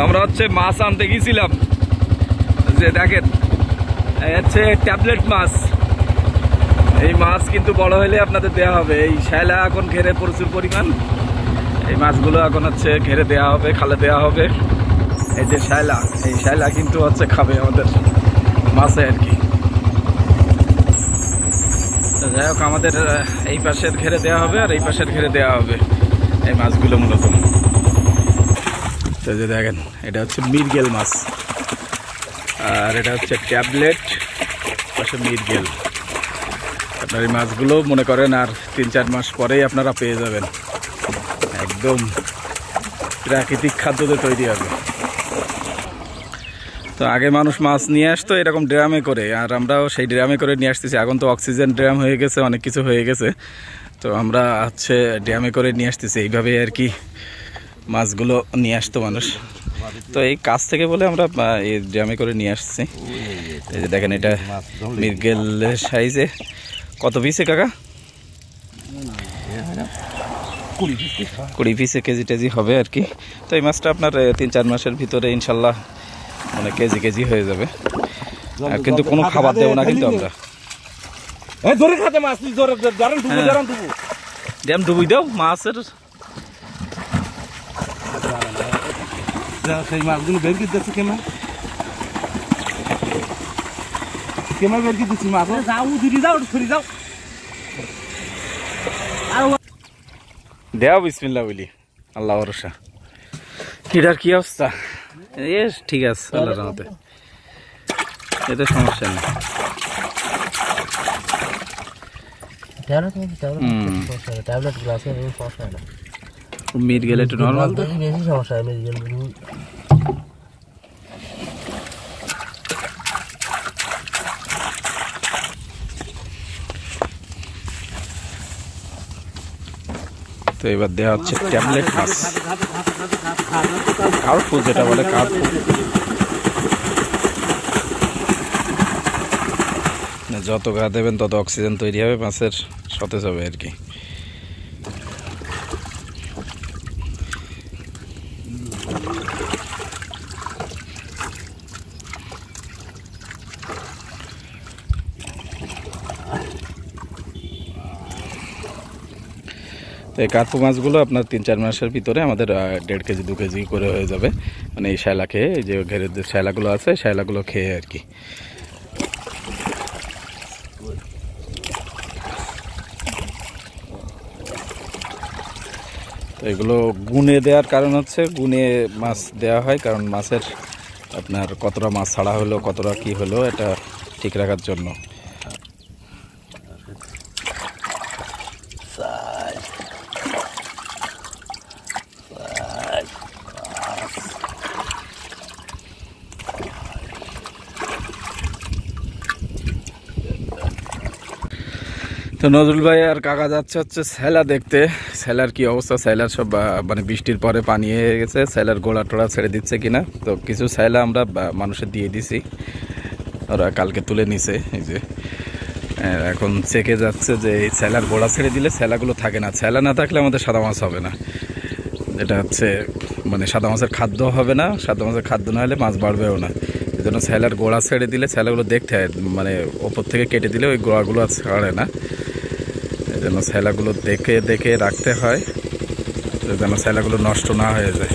আমরা হচ্ছে মাছ আনতে গিয়েছিলাম, যে দেখেন হচ্ছে ট্যাবলেট মাছ। এই মাছ কিন্তু বড় হলে আপনাদের দেওয়া হবে। এই শ্যালা এখন ঘেরে প্রচুর পরিমাণ, এই মাছগুলো এখন হচ্ছে ঘেরে দেওয়া হবে, খালে দেওয়া হবে। এই যে শ্যালা, এই শ্যালা কিন্তু হচ্ছে খাবে আমাদের মাছে আর কি। যাই হোক, আমাদের এই পাশের ঘেরে দেওয়া হবে আর এই পাশের ঘেরে দেওয়া হবে এই মাছগুলো মূলত। তো যে দেখেন, এটা হচ্ছে মৃগেল মাছ, আর এটা হচ্ছে ট্যাবলেট, পাশে মৃগেল। আপনার এই মাছগুলো মনে করেন আর 3-4 মাস পরেই আপনারা পেয়ে যাবেন, একদম প্রাকৃতিক খাদ্যতে তৈরি হবে। তো আগে মানুষ মাছ নিয়ে আসতো এরকম ড্রামে করে, আর আমরাও সেই ড্রামে করে নিয়ে আসতেছি। এখন তো অক্সিজেন ড্রাম হয়ে গেছে, অনেক কিছু হয়ে গেছে, তো আমরা হচ্ছে ড্রামে করে নিয়ে আসতেছি। এইভাবে আর কি মাছগুলো নিয়ে আসতো মানুষ। তো এই কাছ থেকে বলে আমরা এই ড্রামে করে নিয়ে আসছি। এই যে দেখেন, এটা মৃগেলের সাইজে। কত পিসে কাকা? 20 পিসে কেজি টেজি হবে আর কি। তো এই মাছটা আপনার 3-4 মাসের ভিতরে ইনশাল্লাহ মানে কেজি কেজি হয়ে যাবে। কিন্তু কোনো খাবার দেবো না কিন্তু আমরা। ড্যাম ডুবুই দাও মাছের। সেই মাছগুলো বের করে দিচ্ছে কেমন কেমন বের করে দিচ্ছি মাছ। যাও দিদি, যাও সরি যাও, দেও বিসমিল্লাহ বলি, আল্লাহ ভরসা। এটার কি অবস্থা? ঠিক আছে, আল্লাহর রহমতে এতে সমস্যা নেই। মিট গেলে একটু নর্মাল, তো বেশি সমস্যা হয় মিট গেলে। তো এবার দেওয়া হচ্ছে ট্যাবলেট মাছ, কার্পু যেটা বলে, কার্পু। যত গা দেবেন তত অক্সিজেন তৈরি হবে, মাছের সতেজ হবে আর কি। তো এই কার্পু মাছগুলো আপনার 3-4 মাসের ভিতরে আমাদের 1.5 কেজি 2 কেজি করে হয়ে যাবে। মানে এই শ্যালা খেয়ে, এই যে ঘেরের যে শ্যালাগুলো আছে, শ্যালাগুলো খেয়ে আর কি। তো এগুলো গুনে দেওয়ার কারণ হচ্ছে, গুনে মাছ দেওয়া হয় কারণ মাছের আপনার কতটা মাছ ছাড়া হলো, কতটা কি হলো, এটা ঠিক রাখার জন্য। তো নজরুল ভাই আর কাকা যাচ্ছে হচ্ছে শ্যালা দেখতে। শ্যালার কি অবস্থা, শ্যালার সব মানে বৃষ্টির পরে পানি হয়ে গেছে, শ্যালার গোড়া টোড়া ছেড়ে দিচ্ছে কিনা। তো কিছু শ্যালা আমরা মানুষের দিয়ে দিছি, ওরা কালকে তুলে নিছে। এই যে এখন চেকে যাচ্ছে যে এই শ্যালার গোড়া ছেড়ে দিলে শ্যালাগুলো থাকে না, শ্যালা না থাকলে আমাদের সাদা মাছ হবে না। এটা হচ্ছে মানে সাদা মাছের খাদ্য হবে না, সাদা মাছের খাদ্য না হলে মাছ বাড়বেও না। এই জন্য শ্যালার গোড়া ছেড়ে দিলে শ্যালাগুলো দেখতে হয়, মানে ওপর থেকে কেটে দিলে ওই গোড়াগুলো ছাড়ে না। এই জন্য শ্যালাগুলো দেখে দেখে রাখতে হয়, যেন শ্যালাগুলো নষ্ট না হয়ে যায়।